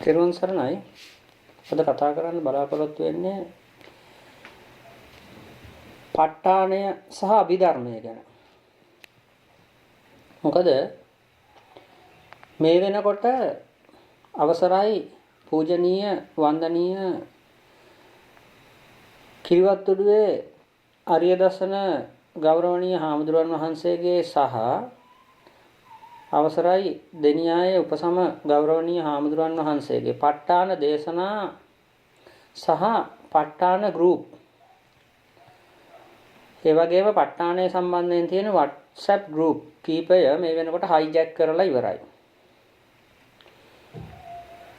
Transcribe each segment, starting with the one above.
තෙරුවන් සරණයි. අද කතා කරන්න බලාපොරොත්තු වෙන්නේ ප ဋ ාණය සහ අභිධර්මය ගැන. මොකද මේ වෙනකොට අවසරයි පූජනීය වන්දනීය කිරිවත්තුඩුවේ ආර්ය දර්ශන ගෞරවනීය හාමුදුරන් වහන්සේගේ සහ අවසරයි දෙනියායේ උපසම ගෞරවනීය හාමුදුරන් වහන්සේගේ ප ဋ ාණ දේශනා සහ ප ဋ ාණ ගෲප් ඒ වගේම ප ဋ ාණය සම්බන්ධයෙන් තියෙන WhatsApp group කීපය මේ වෙනකොට hijack කරලා ඉවරයි.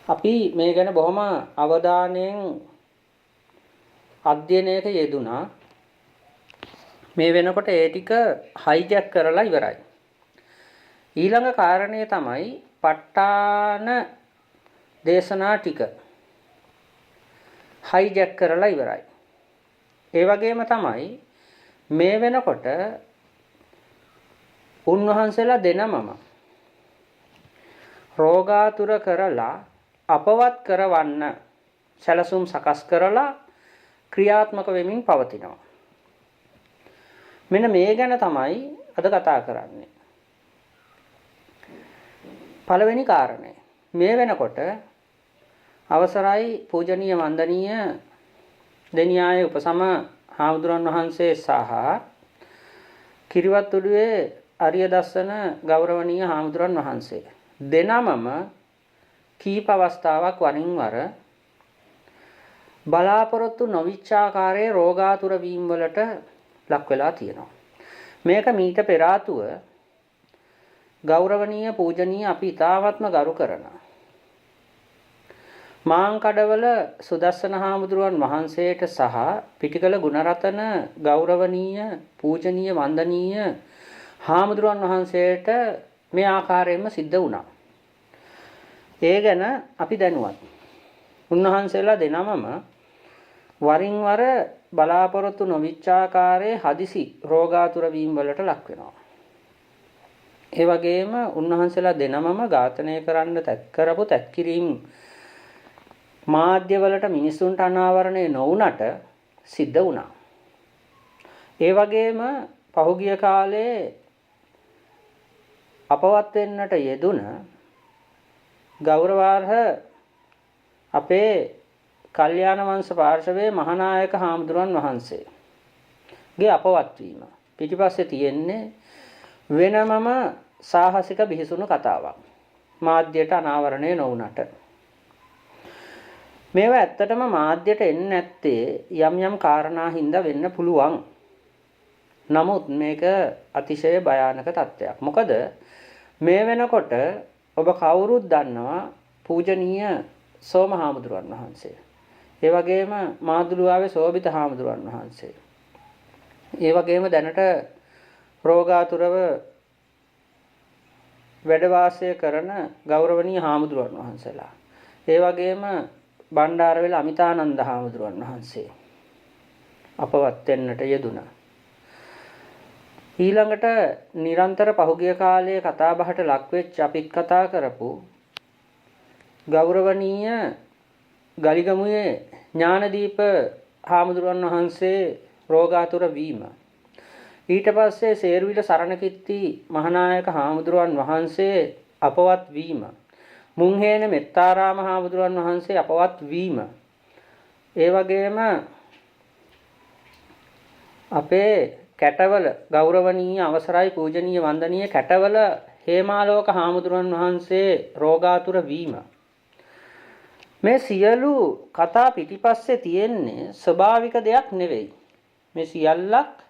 අපි මේ ගැන බොහොම අවධානයෙන් අධ්‍යයනයක යෙදුණා. මේ වෙනකොට ඒ ටික hijack කරලා ඉවරයි. ඊළඟ කාරණය තමයි ප ဋ ාණ දේශනා ටික hijack කරලා ඉවරයි. ඒ වගේම තමයි මේ වෙනකොට උන්වහන්සේලා දෙනමම රෝගාතුර කරලා අපවත් කරවන්න සැලසුම් සකස් කරලා ක්‍රියාත්මක වෙමින් පවතිනවා. මෙන්න මේ ගැන තමයි අද කතා කරන්නේ. පළවෙනි කාරණය මේ වෙනකොට අවසරයි පූජනීය වන්දනීය දෙනියායේ උපසම හාමුදුරන් වහන්සේ සහ කිරිවත්තුඩුවේ ආර්ය දර්ශන ගෞරවනීය හාමුදුරන් වහන්සේ දෙනමම කීප අවස්ථාවක් වරින් වර බලාපොරොත්තු නොවිච්ච ආකාරයේ රෝගාතුර වීම වලට ලක් වෙලා තියෙනවා. මේක මීට පෙර ආතුව ගෞරවනීය පූජනීය අපි ඊ타වත්ම ගරු කරන මාංකඩවල සුදස්සන හාමුදුරුවන් වහන්සේට සහ පිටිකල ගුණරතන ගෞරවනීය පූජනීය වන්දනීය හාමුදුරුවන් වහන්සේට මේ ආකාරයෙන්ම සිද්ධ වුණා. ඒ ගැන අපි දැනුවත්. උන්වහන්සේලා දෙනමම වරින් වර බලාපොරොත්තු නොවිච්ච ආකාරයේ හදිසි රෝගාතුර වීම වලට ලක් වෙනවා. ඒ වගේම උන්වහන්සේලා දෙනමම ඝාතනය කරන්න කරපු තැත්කිරීම මාධ්‍ය වලට මිනිසුන්ට අනාවරණය නොවුනට සිද්ධ වුණා. ඒ වගේම පහුගිය කාලේ අපවත් වෙන්නට යෙදුන ගෞරවාර්හ අපේ කල්යාණ වංශ පාර්ශවයේ මහානායක හාමුදුරන් වහන්සේගේ අපවත් වීම පිටිපස්සේ තියෙන්නේ වෙනමම සාහසික බිහිසුණු කතාවක්. මාධ්‍යයට අනාවරණය නොවුනට. මේවා ඇත්තටම මාධ්‍යයට එන්නේ නැත්තේ යම් යම් කාරණා හින්දා වෙන්න පුළුවන්. නමුත් මේක අතිශය භයානක තත්ත්වයක්. මොකද මේ වෙනකොට ඔබ කවුරුත් දන්නවා පූජනීය සෝම හාමුදුරන් වහන්සේ. ඒ වගේම මාදුළුවාවේ සෝබිත හාමුදුරන් වහන්සේ. ඒ වගේම දැනට රෝගාතුරව වැඩ වාසය කරන ගෞරවනීය හාමුදුරන් වහන්සේලා. ඒ වගේම බණ්ඩාරවැල අමිතානන්ද හාමුදුරන් වහන්සේ අපවත් වෙන්නට යෙදුණා. ඊළඟට නිරන්තර පහුගිය කාලයේ කතා බහට ලක් වෙච්ච අපිත් කතා කරපු ගෞරවනීය ගලිගමුවේ ඥානදීප හාමුදුරන් වහන්සේ රෝගාතුර වීම. ඊට පස්සේ සේරුවිල සරණකිත්ති මහානායක හාමුදුරන් වහන්සේ අපවත් වීම. මුංහේන මෙත්තාරාම හාමුදුරන් වහන්සේ අපවත් වීම. ඒ වගේම අපේ කැටවල ගෞරවනීය අවසරයි පූජනීය වන්දනීය කැටවල හේමාලෝක හාමුදුරන් වහන්සේ රෝගාතුර වීම. මේ සියලු කතා පිටිපස්සේ තියෙන්නේ ස්වභාවික දෙයක් නෙවෙයි. මේ සියල්ලක්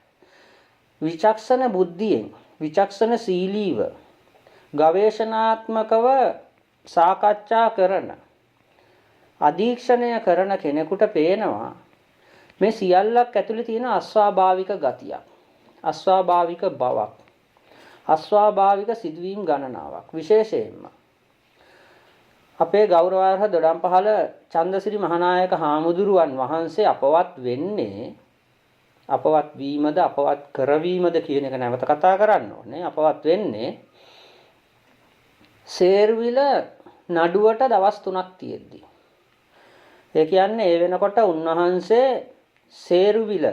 විචක්ෂණ බුද්ධියෙන් විචක්ෂණ සීලීව ගවේෂණාත්මකව සාකච්ඡා කරන අධීක්ෂණය කරන කෙනෙකුට පේනවා මේ සියල්ලක් ඇතුලේ තියෙන අස්වාභාවික ගතියක්, අස්වාභාවික බවක්, අස්වාභාවික සිදුවීම් ගණනාවක්. විශේෂයෙන්ම අපේ ගෞරවාර්හ දොඩම්පහළ චන්දසිරි මහානායක හාමුදුරුවන් වහන්සේ අපවත් වෙන්නේ අපවත් වීමද අපවත් කරවීමද කියන එක නැවත කතා කරන්න ඕනේ. අපවත් වෙන්නේ සේරුවිල නඩුවට දවස් 3ක් තියෙද්දි. ඒ කියන්නේ ඒ වෙනකොට උන්වහන්සේ සේරුවිල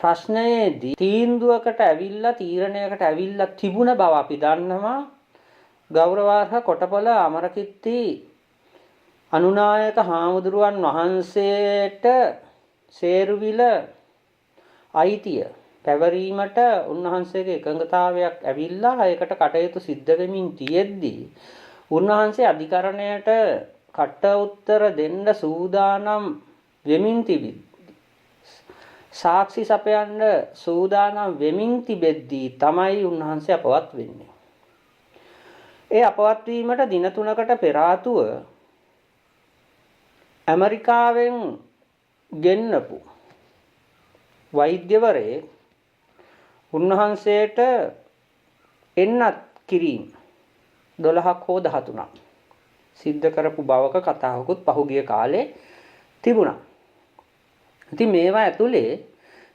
ප්‍රශ්නයේදී තීන්දුවකට ඇවිල්ලා තීරණයකට ඇවිල්ලා තිබුණ බව අපි දන්නවා. ගෞරවාර්හ කොටපොළ අමරකිත්ති අනුනායක හාමුදුරුවන් වහන්සේට සේරුවිල අයිතිය පැවරීමට උන්වහන්සේගේ එකඟතාවයක් ඇවිල්ලා ඒකට කටයුතු සිද්ධ වෙමින් තියෙද්දී උන්වහන්සේ අධිකරණයට කට උත්තර දෙන්න සූදානම් වෙමින් තිබිද්දී සාක්ෂි සපයන්න සූදානම් වෙමින් තිබෙද්දී තමයි උන්වහන්සේ අපවත් වෙන්නේ. ඒ අපවත් වීමට දින 3කට පෙර ආතුව ඇමරිකාවෙන් ගෙන්නපු වෛද්‍යවරයෙක් උන්වහන්සේට එන්නත් කිරීම 12ක් හෝ 13ක් සිද්ධ කරපු බවක කතාවකුත් පහුගිය කාලේ තිබුණා. ඉතින් මේවා ඇතුලේ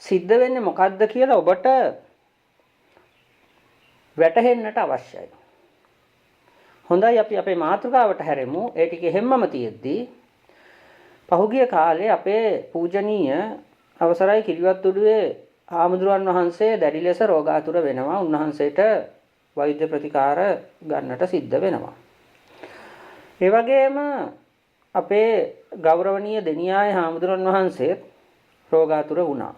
සිද්ධ වෙන්නේ මොකද්ද කියලා ඔබට වැටහෙන්නට අවශ්‍යයි. හොඳයි අපි අපේ මාතෘකාවට හැරෙමු. ඒ ටික හැමම තියෙද්දි පහුගිය කාලේ අපේ පූජනීය අවසරයි කිරිවත්තුඩුවේ හාමුදුරුවන් වහන්සේ දැඩි ලෙස රෝගාතුර වෙනවා. උන්වහන්සේට වෛද්‍ය ප්‍රතිකාර ගන්නට සිද්ධ වෙනවා. ඒ වගේම අපේ ගෞරවනීය දෙනියාය හාමුදුරුවන් වහන්සේ රෝගාතුර වුණා.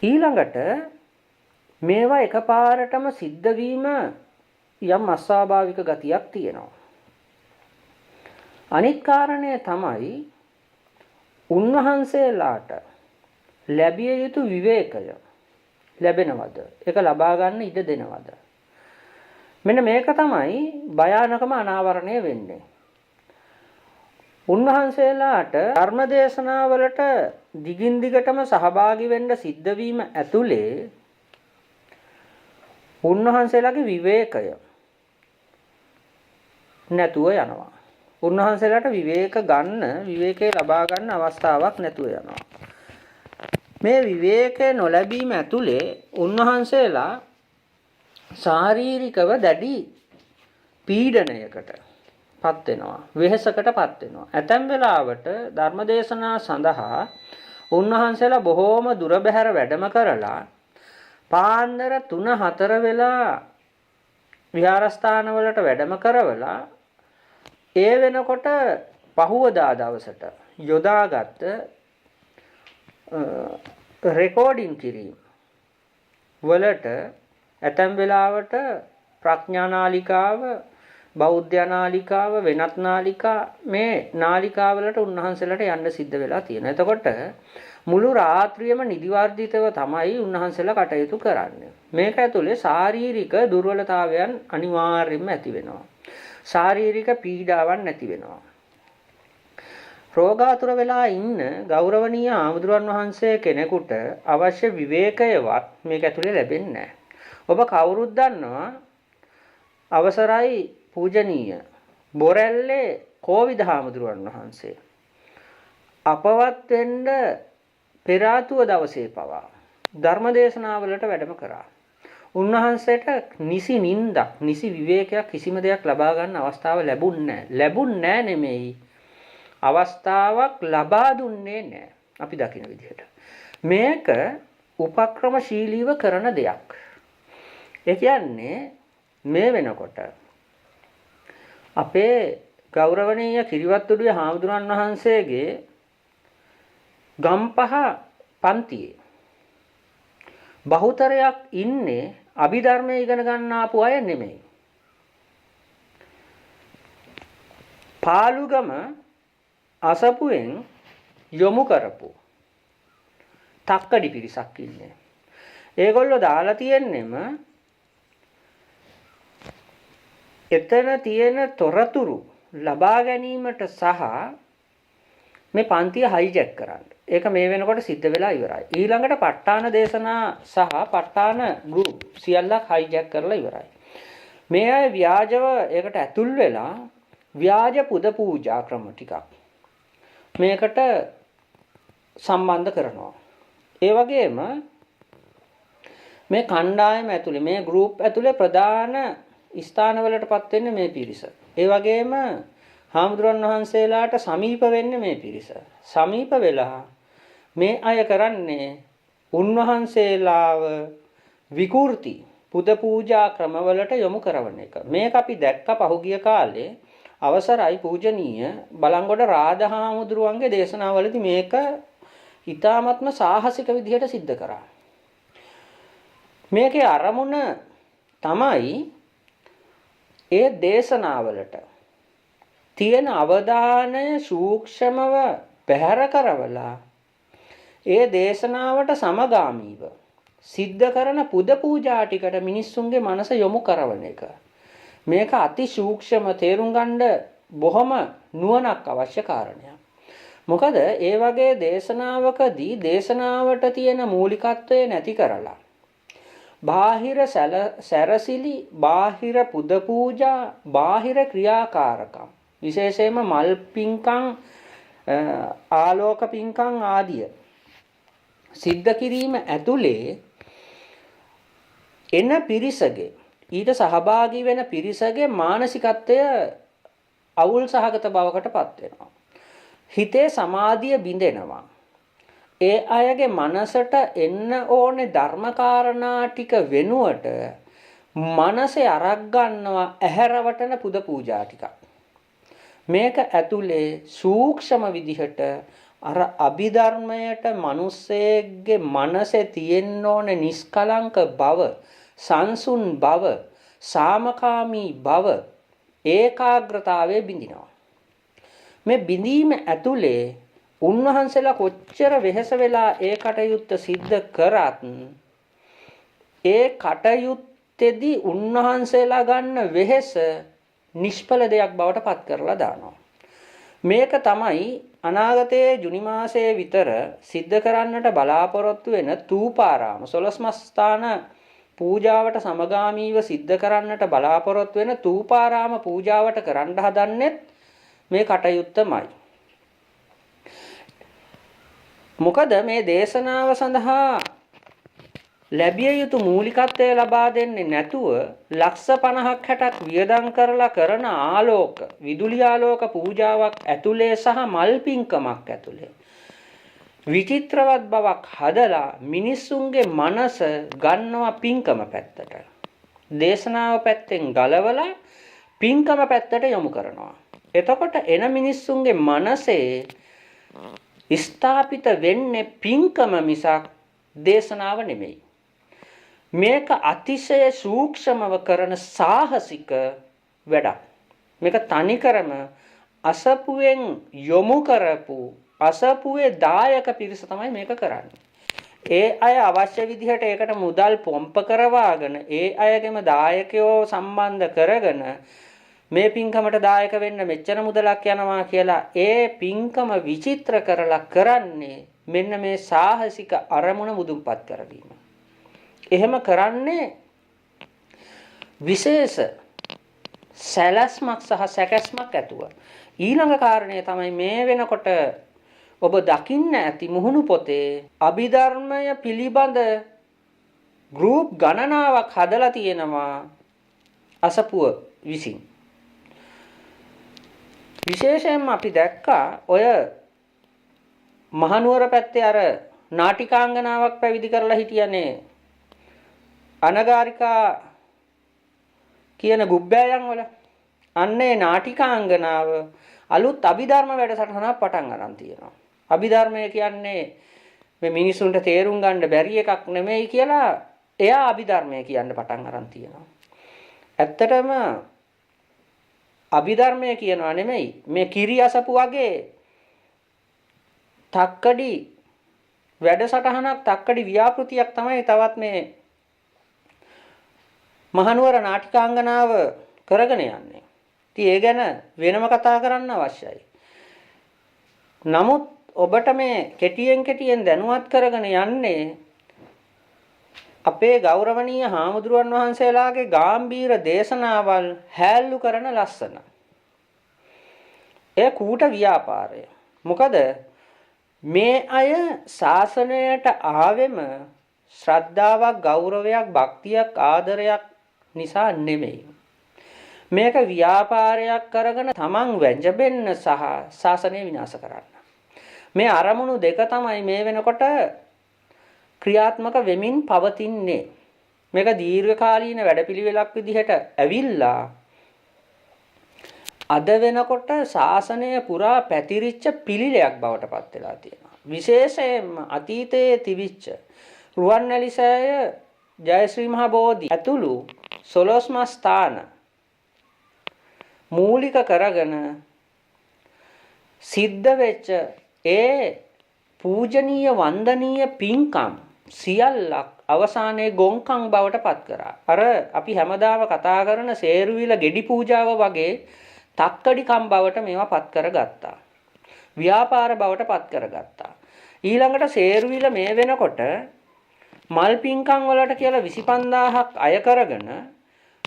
ඊළඟට මේවා එකපාරටම සිද්ධ වීම යම් අස්වාභාවික ගතියක් තියෙනවා. අනිත් කාරණය තමයි උන්වහන්සේලාට ලැබිය යුතු විවේකය ලැබෙනවද? ඒක ලබා ගන්න ඉඩ දෙනවද? මෙන්න මේක තමයි භයානකම අනාවරණය වෙන්නේ. උන්වහන්සේලාට ධර්මදේශනාවලට දිගින් දිගටම සහභාගී වෙන්න සිද්ධ වීම ඇතුලේ උන්වහන්සේලාගේ විවේකය නැතුව යනවා. උන්වහන්සේලාට විවේකේ ලබා ගන්න අවස්ථාවක් නැතුව යනවා. මේ විවේකේ නොලැබීම ඇතුලේ උන්වහන්සේලා ශාරීරිකව දැඩි පීඩනයකට පත් වෙනවා. වෙහෙසකට පත් වෙනවා. ඇතැම් වෙලාවට ධර්මදේශනා සඳහා උන්වහන්සේලා බොහෝම දුර බැහැර වැඩම කරලා පාන්දර 3-4 වෙලා විහාරස්ථානවලට වැඩම කරවලා ඒ වෙනකොට පහුවදා දවසට යොදාගත් රෙකෝඩින් කිරීම වලට ඇතැම් වෙලාවට ප්‍රඥා නාලිකාව බෞද්ධ නාලිකාව වෙනත් නාලිකා මේ නාලිකාවලට උන්වහන්සේලාට යන්න සිද්ධ වෙලා තියෙනවා. එතකොට මුළු රාත්‍රියම නිදිවර්ධිතව තමයි උන්වහන්සේලා කටයුතු කරන්නේ. මේක ඇතුලේ ශාරීරික දුර්වලතාවයන් අනිවාර්යයෙන්ම ඇති වෙනවා. ශාරීරික පීඩාවන් නැති වෙනවා. රෝගාතුර වෙලා ඉන්න ගෞරවනීය ආමුදුරන් වහන්සේ කෙනෙකුට අවශ්‍ය විවේකයවත් මේක ඇතුලේ ලැබෙන්නේ නැහැ. ඔබ කවුරුත් දන්නවා අවසරයි පූජනීය බොරැල්ලේ කෝවිද ආමුදුරන් වහන්සේ අපවත් වෙන්න පෙර ආතුව දවසේ පවා ධර්මදේශනාවලට වැඩම කරා. උන්වහන්සේට නිසි නින්දක්, නිසි විවේකයක් කිසිම දෙයක් ලබා ගන්න අවස්ථාව ලැබුන්නේ නැහැ. ලැබුන්නේ නැහැ නෙමෙයි. අවස්ථාවක් ලබා දුන්නේ නැහැ. අපි දකින විදිහට. මේක උපක්‍රමශීලීව කරන දෙයක්. ඒ කියන්නේ මේ වෙනකොට අපේ ගෞරවනීය කිරිවත්තුඩුවේ හාමුදුරන් වහන්සේගේ ගම්පහ පන්තියේ බහුතරයක් ඉන්නේ අභිධර්මයේ ඉගෙන ගන්න ආපු අය නෙමෙයි. පාලුගම අසපුවෙන් යොමු කරපු තක්කඩි පිරිසක් ඉන්නේ. ඒගොල්ලෝ දාලා තියෙන්නෙම එතන තියෙන තොරතුරු ලබා ගැනීමට සහ මේ පන්තිය හයිජැක් කරන්න. ඒක මේ වෙනකොට සිද්ධ වෙලා ඉවරයි. ඊළඟට ප ဋ ාණ දේශනා සහ ප ဋ ාණ ගෲප් සියල්ලක් හයිජැක් කරලා ඉවරයි. මේ අය ව්‍යාජව ඒකට ඇතුල් වෙලා ව්‍යාජ පුද පූජා ක්‍රම ටිකක් මේකට සම්බන්ධ කරනවා. ඒ වගේම මේ කණ්ඩායම ඇතුලේ මේ ගෲප් ඇතුලේ ප්‍රධාන ස්ථානවලටපත් වෙන්නේ මේ පිරිස. ඒ වගේම හාමුදුරන් වහන්සේලාට සමීප වෙන්නේ මේ පිරිස. සමීප වෙලා මේ අය කරන්නේ උන්වහන්සේලාව විකෘති පුද පූජා ක්‍රමවලට යොමු කරන එක. මේක අපි දැක්ක පහුගිය කාලේ අවසරයි පූජනීය බලංගොඩ රාජහාමුදුරුවන්ගේ දේශනාවලදී මේක ඊ타ත්ම සාහසික විදිහට සිද්ධ කරා. මේකේ අරමුණ තමයි ඒ දේශනාවලට තියෙන අවධානය සූක්ෂමව පැහැර කරවලා ඒ දේශනාවට සමගාමීව සිද්ධ කරන පුද පූජා ටිකට මිනිස්සුන්ගේ මනස යොමු කරවන එක. මේක අති සූක්ෂම තේරුම් ගන්න බොහොම නුවණක් අවශ්‍ය කාරණයක්. මොකද ඒ වගේ දේශනාවකදී දේශනාවට තියෙන මූලිකත්වය නැති කරලා බාහිර සැරසිලි, බාහිර පුද පූජා, බාහිර ක්‍රියාකාරකම් විශේෂයෙන්ම මල් පිංකම්, ආලෝක පිංකම් ආදිය සිද්ධ කිරීම ඇතුලේ එන පිරිසගේ ඊට සහභාගී වෙන පිරිසගේ මානසිකත්වය අවුල් සහගත බවකටපත් වෙනවා. හිතේ සමාධිය බිඳෙනවා. ඒ අයගේ මනසට එන්න ඕනේ ධර්මකාරණා ටික වෙනුවට මනසේ අරක් ගන්නවා ඇහැරවටන පුද පූජා ටිකක්. මේක ඇතුලේ සූක්ෂම විදිහට අර අභිධර්මයට මිනිස්සෙගේ මනසේ තියෙන්න ඕනේ නිස්කලංක බව, සංසුන් බව, සාමකාමී බව, ඒකාග්‍රතාවයේ බිඳිනවා. මේ බිඳීම ඇතුලේ උන්වහන්සේලා කොච්චර වෙහෙස වෙලා ඒ කටයුත්ත සිද්ධ කරත් ඒ කටයුත්තේදී උන්වහන්සේලා ගන්න වෙහෙස නිෂ්ඵල දෙයක් බවට පත් කරලා දානවා. මේක තමයි අනාගතයේ ජුනි මාසයේ විතර සිද්ධ කරන්නට බලාපොරොත්තු වෙන තූපාරාම 12 මස් ස්ථාන පූජාවට සමගාමීව සිද්ධ කරන්නට බලාපොරොත්තු වෙන තූපාරාම පූජාවට කරන්න හදන්නේ මේ කටයුත්තමයි. මොකද මේ දේශනාව සඳහා ලැබිය යුතු මූලිකත්වය ලබා දෙන්නේ නැතුව ලක්ෂ 50ක් 60ක් වියදම් කරලා කරන ආලෝක විදුලි ආලෝක පූජාවක් ඇතුලේ සහ මල් පිංකමක් ඇතුලේ විචිත්‍රවත් බවක් හදලා මිනිස්සුන්ගේ මනස ගන්නවා පිංකම පැත්තට. දේශනාව පැත්තෙන් ගලවලා පිංකම පැත්තට යොමු කරනවා. එතකොට එන මිනිස්සුන්ගේ මනසේ ස්ථාපිත වෙන්නේ පිංකම මිසක් දේශනාව නෙමෙයි. මේක අතිශය සූක්ෂමව කරන සාහසික වැඩක්. මේක තනිකරම අසපුවෙන් යොමු කරපු අසපුවේ දායක පිරිස තමයි මේක කරන්නේ. ඒ අය අවශ්‍ය විදිහට ඒකට මුදල් පොම්ප කරවාගෙන ඒ අයගේම දායකයෝ සම්බන්ධ කරගෙන මේ පින්කමට දායක වෙන්න මෙච්චර මුදලක් යනවා කියලා ඒ පින්කම විචිත්‍ර කරලා කරන්නේ මෙන්න මේ සාහසික අරමුණ මුදුන්පත් කරවීම. එහෙම කරන්නේ විශේෂ සැලැස්මක් සහ සැකැස්මක් ඇතුව. ඊළඟ කාරණය තමයි මේ වෙනකොට ඔබ දකින්න ඇති මුහුණු පොතේ අභිධර්මය පිළිබඳ ගෲප් ගණනාවක් හදලා තියෙනවා අසපුව විසින්. විශේෂයෙන්ම අපි දැක්කා ඔය මහනුවර පැත්තේ අර නාටිකාංගනාවක් පැවිදි කරලා හිටියනේ අනගාരികා කියන ගුබ්බෑයන් වල. අන්නේ නාටිකාංගනාව අලුත් අභිධර්ම වැඩසටහනක් පටන් ගන්න තියෙනවා. අභිධර්මය කියන්නේ මේ මිනිසුන්ට තේරුම් ගන්න බැරි එකක් නෙමෙයි කියලා එයා අභිධර්මය කියන්න පටන් ගන්න තියෙනවා. ඇත්තටම අභිධර්මය කියනවා නෙමෙයි මේ කිරි අසපු වගේ තක්කඩි වැඩසටහනක් තක්කඩි ව්‍යාපෘතියක් තමයි තවත් මේ මහනුවර නාටිකාංගනාව කරගෙන යන්නේ. ඉතින් ඒ ගැන වෙනම කතා කරන්න අවශ්‍යයි. නමුත් ඔබට මේ කෙටියෙන් දැනුවත් කරගෙන යන්නේ අපේ ගෞරවනීය හාමුදුරුවන් වහන්සේලාගේ ගාම්භීර දේශනාවල් හැල්ලු කරන ලස්සන. ඒ කූට ව්‍යාපාරය. මොකද මේ අය ශාසනයට ආවෙම ශ්‍රද්ධාවක්, ගෞරවයක්, භක්තියක්, ආදරයක් නිසා නෙමෙයි. මේක ව්‍යාපාරයක් කරගෙන තමන් වැජඹෙන්න සහ ශාසනය විනාශ කරන්න. මේ අරමුණු දෙක තමයි මේ වෙනකොට ක්‍රියාත්මක වෙමින් පවතින්නේ. මේක දීර්ඝකාලීන වැඩපිළිවෙලක් විදිහට ඇවිල්ලා අද වෙනකොට ශාසනය පුරා පැතිරිච්ච පිළිලයක් බවට පත් වෙලා තියෙනවා. විශේෂයෙන්ම අතීතයේ තිබිච්ච රුවන්වැලිසෑය, ජයශ්‍රී මහ බෝධි ඇතුළු 12 ස්ථාන මූලික කරගෙන සිද්ධ වෙච්ච ඒ පූජනීය වන්දනීය පින්කම් සියල්ලක් අවසානයේ ගොංකම් බවට පත් කරා. අර අපි හැමදාම කතා කරන සේරුවිල ගෙඩි පූජාව වගේ තක්කඩිකම් බවට මේවා පත් කරගත්තා. ව්‍යාපාර බවට පත් කරගත්තා. ඊළඟට සේරුවිල මේ වෙනකොට මල් පින්කම් වලට කියලා 25000ක් අය කරගෙන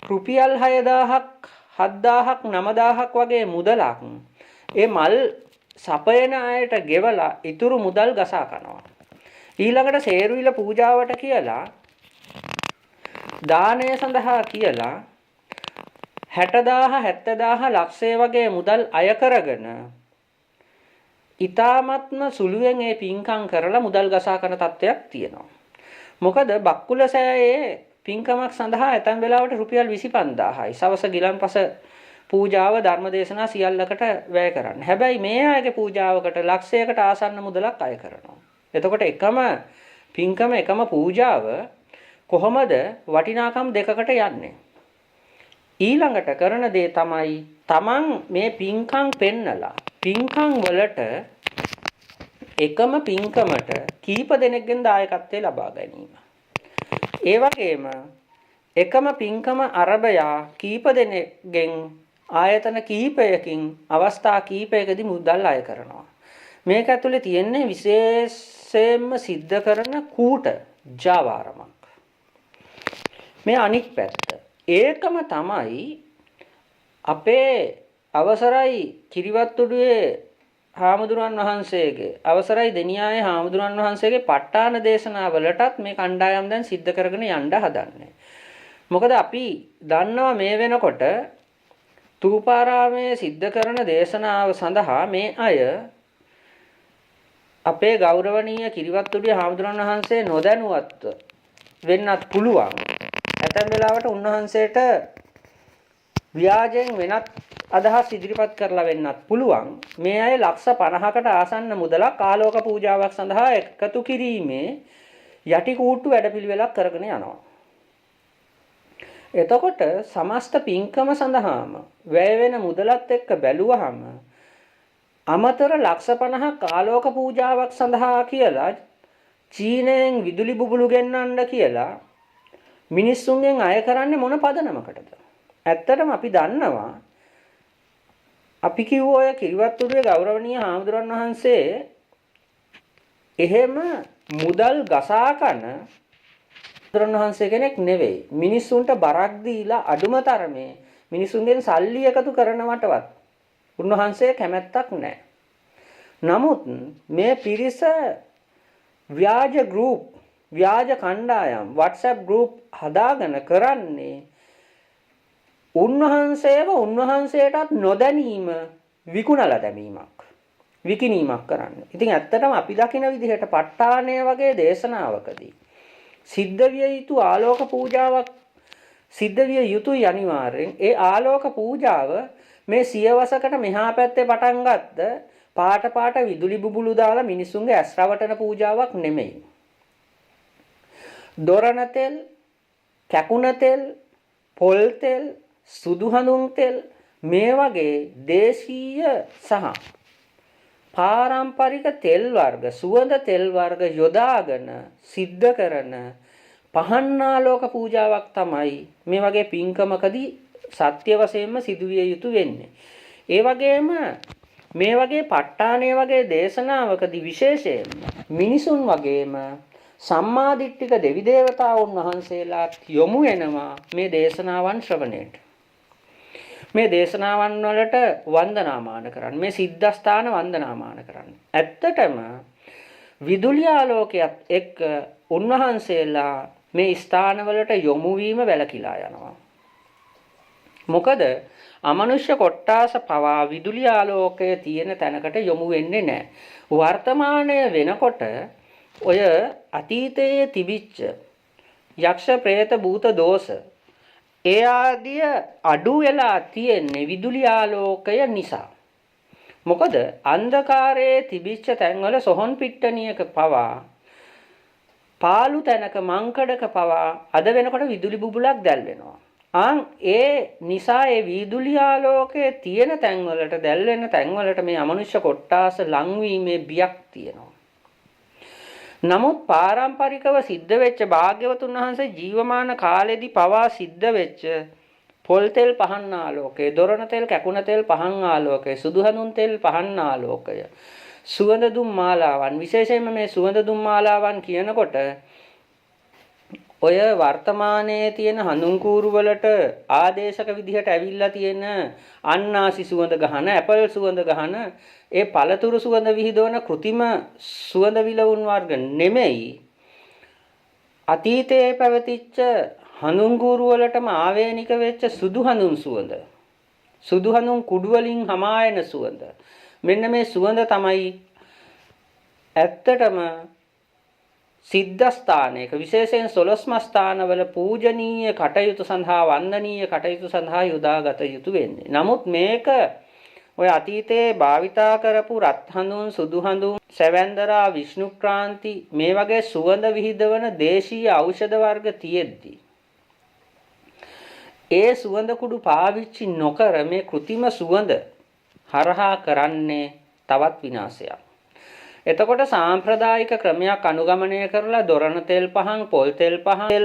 රුපියල් 6000ක් 7000ක් 9000ක් වගේ මුදලක් ඒ මල් සපයන අයට ගෙවලා ඉතුරු මුදල් ගසා කනවා. ඊළඟට සේරුවිල පූජාවට කියලා දානය සඳහා කියලා 60000 70000 ලක්ෂය වගේ මුදල් අය කරගෙන ඊ타මත්ම සුළුවෙන් මේ පින්කම් කරලා මුදල් ගසා කරන තත්ත්වයක් තියෙනවා. මොකද බක්කුල සෑයේ පින්කමක් සඳහා ඇතැම් වෙලාවට රුපියල් 25000යි. සවස ගිලන්පස පූජාව ධර්මදේශනා සියල්ලකට වැය කරන්න. හැබැයි මේ අයගේ පූජාවකට ලක්ෂයකට ආසන්න මුදලක් අය කරනවා. එතකොට එකම පින්කම එකම පූජාව කොහොමද වටිනාකම් දෙකකට යන්නේ? ඊළඟට කරන දේ තමයි තමන් මේ පින්කම් පෙන්නලා පින්කම් වලට එකම පින්කමට කීප දෙනෙක්ගෙන් දායකත්වය ලබා ගැනීම. ඒ වගේම එකම පින්කම අරබයා කීප දෙනෙක්ගෙන් ආයතන කීපයකින් අවස්ථා කීපයකදී මුදල් අය කරනවා. මේක ඇතුලේ තියෙන්නේ විශේෂයෙන්ම සිද්ධ කරන කූට ජාවාරමක්. මේ අනික් පැත්ත. ඒකම තමයි අපේ අවසරයි කිරිවත්තුඩුවේ හාමුදුරන් වහන්සේගේ අවසරයි දෙනියායේ හාමුදුරන් වහන්සේගේ ප ဋ ාණ දේශනාවලටත් මේ කණ්ඩායම් දැන් සිද්ධ කරගෙන යන්න හදන්නේ. මොකද අපි දන්නවා මේ වෙනකොට තූපාරාමයේ සිද්ධ කරන දේශනාව සඳහා මේ අය අපේ ගෞරවනීය කිරිවත්තුඩිය හාමුදුරන් වහන්සේ නොදැනුවත් වෙන්නත් පුළුවන්. ඇතැම් වෙලාවට උන්වහන්සේට ව්‍යාජයෙන් වෙනත් අදහස් ඉදිරිපත් කරලා වෙන්නත් පුළුවන්. මේ අය ලක්ෂ 50කට ආසන්න මුදලක් ආලෝක පූජාවක් සඳහා එකතු කිරීමේ යටි කූට්ටු වැඩපිළිවෙලක් කරගෙන යනවා. එතකොට සමස්ත පින්කම සඳහාම වැය වෙන මුදලත් එක්ක බැලුවහම අමතර ලක්ෂ 50ක් ආලෝක පූජාවක් සඳහා කියලා චීනයෙන් විදුලි බුබුලු ගෙන්නන්න කියලා මිනිස්සුන්ගෙන් අය කරන්නේ මොන පදනමකටද? ඇත්තටම අපි දන්නවා අපි කිව්ව ඔය කිරිවත්තුඩුවේ ගෞරවනීය හාමුදුරන් වහන්සේ එහෙම මුදල් ගසා කන හාමුදුරන් වහන්සේ කෙනෙක් නෙවෙයි. මිනිස්සුන්ට බරක් දීලා අඩුම තරමේ මිනිස්සුන්ගෙන් සල්ලි එකතු කරනවටවත් උන්වහන්සේ කැමැත්තක් නැහැ. නමුත් මේ පිරිස ව්‍යාජ ගෲප් ව්‍යාජ කණ්ඩායම් WhatsApp group හදාගෙන කරන්නේ උන්වහන්සේව උන්වහන්සේටත් නොදැනීම විකුණලා දැමීමක් විකිණීමක් කරන්න. ඉතින් ඇත්තටම අපි දකින විදිහට ප ဋ ාණය වගේ දේශනාවකදී සිද්ධ විය යුතු ආලෝක පූජාවක් සිද්ධ විය යුතුයි අනිවාර්යෙන්. ඒ ආලෝක පූජාව මේ සියවසකට මෙහා පැත්තේ පටන් ගත්ත පාට විදුලි බුබුලු දාලා මිනිසුන්ගේ ඇස් රවටන පූජාවක් නෙමෙයි. දොරණ තෙල්, කැකුණ තෙල්, පොල් තෙල්, සුදු හඳුන් තෙල් මේ වගේ දේශීය සහ පාරම්පරික තෙල් වර්ග, සුවඳ තෙල් වර්ග යොදාගෙන සිද්ධ කරන පහන්නාලෝක පූජාවක් තමයි මේ වගේ පින්කමකදී සත්‍ය වශයෙන්ම සිදුවිය යුතු වෙන්නේ. ඒ වගේම මේ වගේ ප ဋ ාණය වගේ දේශනාවකදී විශේෂයෙන්ම මිනිසුන් වගේම සම්මා දිට්ඨික දෙවි දේවතාවුන් වහන්සේලාත් යොමු වෙනවා මේ දේශනාවන් ශ්‍රවණයට. මේ දේශනාවන් වලට වන්දනාමාන කරන්න, මේ සිද්ධාස්ථාන වන්දනාමාන කරන්න. ඇත්තටම විදුලි ආලෝකයත් එක්ක උන්වහන්සේලා මේ ස්ථානවලට යොමු වීම වැළකීලා යනවා. මොකද අමනුෂ්‍ය කොට්ටාස පවා විදුලි ආලෝකය තියෙන තැනකට යොමු වෙන්නේ නැහැ. වර්තමානයේ වෙනකොට ඔය අතීතයේ තිබිච්ච යක්ෂ ප්‍රේත භූත දෝෂ ඒ ආදිය අඩු වෙලා තියෙන්නේ විදුලි ආලෝකය නිසා. මොකද අන්ධකාරයේ තිබිච්ච තැන්වල සොහොන් පිට්ටනියක පවා පාළු තැනක මංකඩක පවා අද වෙනකොට විදුලි බුබුලක් දැල් වෙනවා. ඒ නිසා ඒ විදුලි ආලෝකයේ තියෙන තැන්වලට දැල් වෙන තැන්වලට මේ අමනුෂ්‍ය කොට්ටාස ලංවීමේ බියක් තියෙනවා. නමුත් පාරම්පරිකව සිද්ධ වෙච්ච භාග්‍යවතුන් වහන්සේ ජීවමාන කාලෙදී පවා සිද්ධ වෙච්ච පොල් තෙල් පහන් ආලෝකය, දොරණ තෙල්, කැකුණ තෙල් පහන් ආලෝකය, සුදු හඳුන් තෙල් පහන් ආලෝකය, සුවඳ දුම් මාලාවන්, විශේෂයෙන්ම මේ සුවඳ දුම් මාලාවන් කියනකොට ඔය වර්තමානයේ තියෙන හඳුන් කූරු වලට ආදේශක විදිහට ඇවිල්ලා තියෙන අන්නාසි සුවඳ ගහන, ඇපල් සුවඳ ගහන, ඒ පළතුරු සුවඳ විහිදවන કૃතිම සුවඳ විලවුන් වර්ග නෙමෙයි. අතීතයේ පැවතිච්ච හඳුන් කූරු වලටම ආවේනික වෙච්ච සුදු හඳුන් සුවඳ. සුදු හඳුන් කුඩු වලින් හමායන සුවඳ. මෙන්න මේ සුවඳ තමයි ඇත්තටම සිද්ධ ස්ථානයක විශේෂයෙන් 12 ස්ථානවල පූජනීය කටයුතු සඳහා වන්දනීය කටයුතු සඳහා යොදාගත යුතු වෙන්නේ. නමුත් මේක ඔය අතීතයේ භාවිතා කරපු රත් හඳුන්, සුදු හඳුන්, සැවැන්දරා, විෂ්ණුක්‍රාන්ති මේ වගේ සුවඳ විහිදවන දේශීය ඖෂධ වර්ග තියෙද්දි ඒ සුවඳ කුඩු පාවිච්චි නොකර මේ કૃතිම සුවඳ හරහා කරන්නේ තවත් විනාශයක්. එතකොට සාම්ප්‍රදායික ක්‍රමයක් අනුගමනය කරලා දොරණ තෙල් පහන්, පොල් තෙල්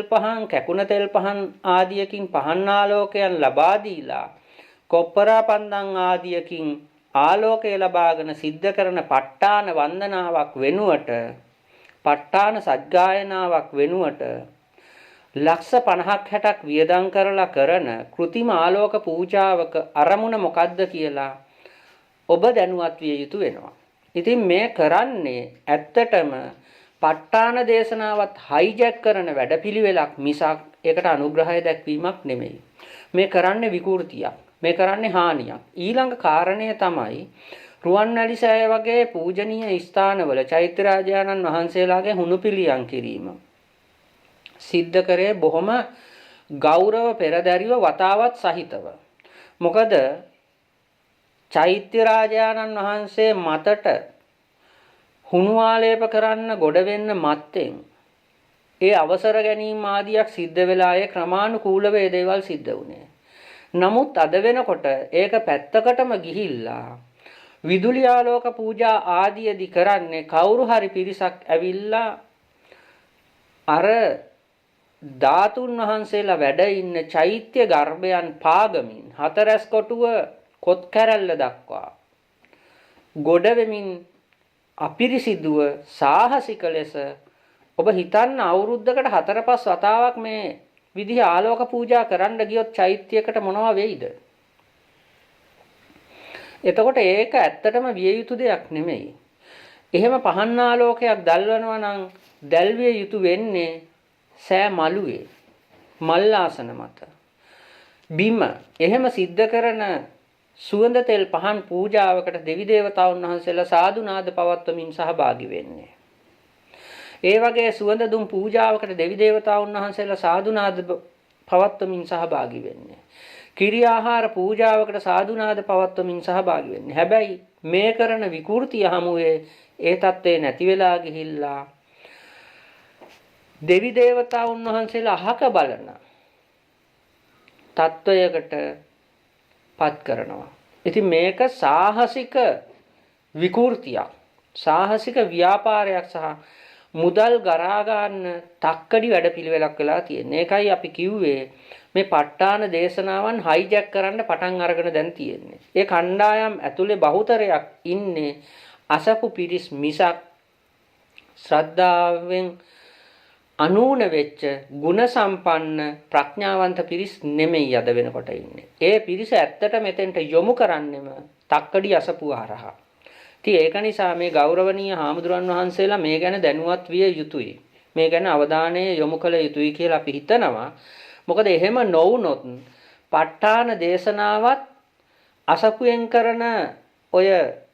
පහන්, කැකුණ තෙල් පහන් ආදියකින් පහන් ආලෝකයන් ලබා දීලා කොප්පරා පන්දන් ආදියකින් ආලෝකය ලබාගෙන සිද්ධ කරන ප ဋ ාණ වන්දනාවක් වෙනුවට, ප ဋ ාණ සජ්ජායනාවක් වෙනුවට ලක්ෂ 50ක් 60ක් වියදම් කරලා කරන કૃතිම ආලෝක පූජාවක අරමුණ මොකද්ද කියලා ඔබ දැනුවත් විය යුතු වෙනවා. ඉතින් මේ කරන්නේ ඇත්තටම ප ဋ ාණ දේශනාවත් හයිජැක් කරන වැඩපිළිවෙලක් මිසක් ඒකට අනුග්‍රහය දැක්වීමක් නෙමෙයි. මේ කරන්නේ විකෘතියක්. මේ කරන්නේ හානියක්. ඊළඟ කාරණය තමයි රුවන්වැලි සෑය වගේ පූජනීය ස්ථානවල චෛත්‍ය රාජානන් වහන්සේලාගේ හුණු පිළියම් කිරීම සිද්ධ කරේ බොහොම ගෞරව පෙරදැරිව වතාවත් සහිතව. මොකද චෛත්‍ය රාජානන් වහන්සේ මතට හුණු ආලේප කරන්න ගොඩ වෙන්න මත්තෙන් ඒ අවසර ගැනීම ආදියක් සිද්ධ වෙලා ඒ ක්‍රමානුකූලව ඒ දේවල් සිද්ධ වුණේ. නමුත් අද වෙනකොට ඒක පැත්තකටම ගිහිල්ලා විදුලි ආලෝක පූජා ආදියදී කරන්නේ කවුරු හරි පිරිසක් ඇවිල්ලා අර ධාතුන් වහන්සේලා වැඩ ඉන්න චෛත්‍ය ගර්භයන් පාගමින් හතරැස් කොටුව කොත් කැරැල්ල දක්වා ගොඩ වෙමින් අපිරිසිදුව සාහසික ලෙස ඔබ හිතන්න අවුරුද්දකට 4-5 වතාවක් මේ විදිහ ආලෝක පූජා කරන්න ගියොත් චෛත්‍යයකට මොනවා වෙයිද? එතකොට ඒක ඇත්තටම විය යුතු දෙයක් නෙමෙයි. එහෙම පහන් ආලෝකයක් දැල්වනවා නම් දැල්විය යුතු වෙන්නේ සෑ මළුවේ, මල් ආසන මත, බිම. එහෙම සිද්ධ කරන සුවඳ තෙල් පහන් පූජාවකට දෙවි දේවතාවුන් වහන්සේලා සාදු නාද පවත්වමින් සහභාගී වෙන්නේ. ඒ වගේ සුවඳ දුම් පූජාවකට දෙවි දේවතාවුන් වහන්සේලා සාදු නාද පවත්වමින් සහභාගී වෙන්නේ. කිරි ආහාර පූජාවකට සාදු නාද පවත්වමින් සහභාගී වෙන්නේ. හැබැයි මේ කරන විකෘතිය හමුවේ ඒ தත්ත්වේ නැති වෙලා ගිහිල්ලා දෙවි දේවතාවුන් වහන්සේලා අහක බලන තත්වයකට පත් කරනවා. ඉතින් මේක සාහසික විකෘතියක්, සාහසික ව්‍යාපාරයක් සහ මුදල් ගරා ගන්න තක්කඩි වැඩපිළිවෙලක් වෙලා තියෙන්නේ. ඒකයි අපි කිව්වේ මේ ප ဋ ාණ දේශනාවන් හයිජැක් කරන්න පටන් අරගෙන දැන් තියෙන්නේ. ඒ කණ්ඩායම් ඇතුලේ බහුතරයක් ඉන්නේ අසපු පිරිස් මිසක් ශ්‍රද්ධාවෙන් අනූන වෙච්ච ගුණ සම්පන්න ප්‍රඥාවන්ත පිරිස් නෙමෙයි අද වෙනකොට ඉන්නේ. ඒ පිරිස ඇත්තට මෙතෙන්ට යොමු කරන්නෙම තක්කඩි අසපුව හරහා. ඉතින් ඒක නිසා මේ ගෞරවනීය හාමුදුරන් වහන්සේලා මේ ගැන දැනුවත් විය යුතුයි. මේ ගැන අවධානය යොමු කළ යුතුයි කියලා අපි හිතනවා. මොකද එහෙම නොවුනොත් ප ဋ ාණ දේශනාවත් අසපුයෙන් කරන ඔය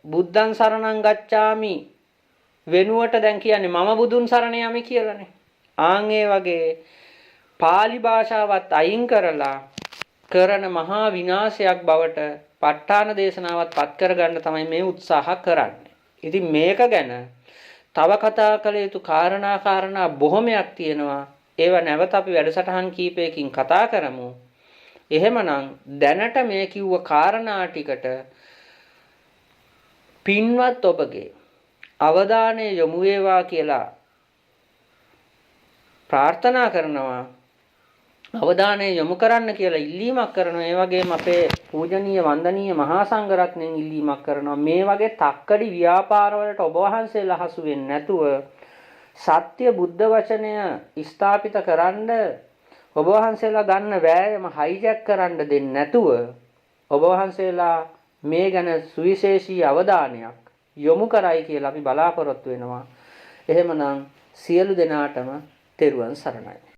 බුද්ධං සරණං ගච්ඡාමි වෙනුවට දැන් කියන්නේ මම බුදුන් සරණ යමි කියලානේ. ආන් ඒ වගේ pāli භාෂාවත් අයින් කරලා කරන මහා විනාශයක් බවට ප ဋ ාණ දේශනාවත් පත් කරගන්න තමයි මේ උත්සාහ කරන්නේ. ඉතින් මේක ගැන තව කතා කළ යුතු කාරණා බොහොමයක් තියෙනවා. ඒව නැවත අපි වැඩසටහන් කීපයකින් කතා කරමු. එහෙමනම් දැනට මේ කිව්ව කාරණා ටිකට පින්වත් ඔබගේ අවධානය යොමු වේවා කියලා ප්‍රාර්ථනා කරනවා. අවධානය යොමු කරන්න කියලා ඉල්ලීමක් කරනවා. ඒ වගේම අපේ පූජනීය වන්දනීය මහා සංඝරත්නයෙන් ඉල්ලීමක් කරනවා. මේ වගේ තක්කඩි ව්‍යාපාර වලට ඔබ වහන්සේලා හසු වෙන්නේ නැතුව සත්‍ය බුද්ධ වචනය ස්ථාපිත කරන්න ඔබ වහන්සේලා ගන්න වෑයම හයිජැක් කරන්න දෙන්නේ නැතුව ඔබ වහන්සේලා මේ ගැන සුවිශේෂී අවධානයක් යොමු කරයි කියලා අපි බලාපොරොත්තු වෙනවා. එහෙමනම් සියලු දෙනාටම තෙරුවන් සරණයි.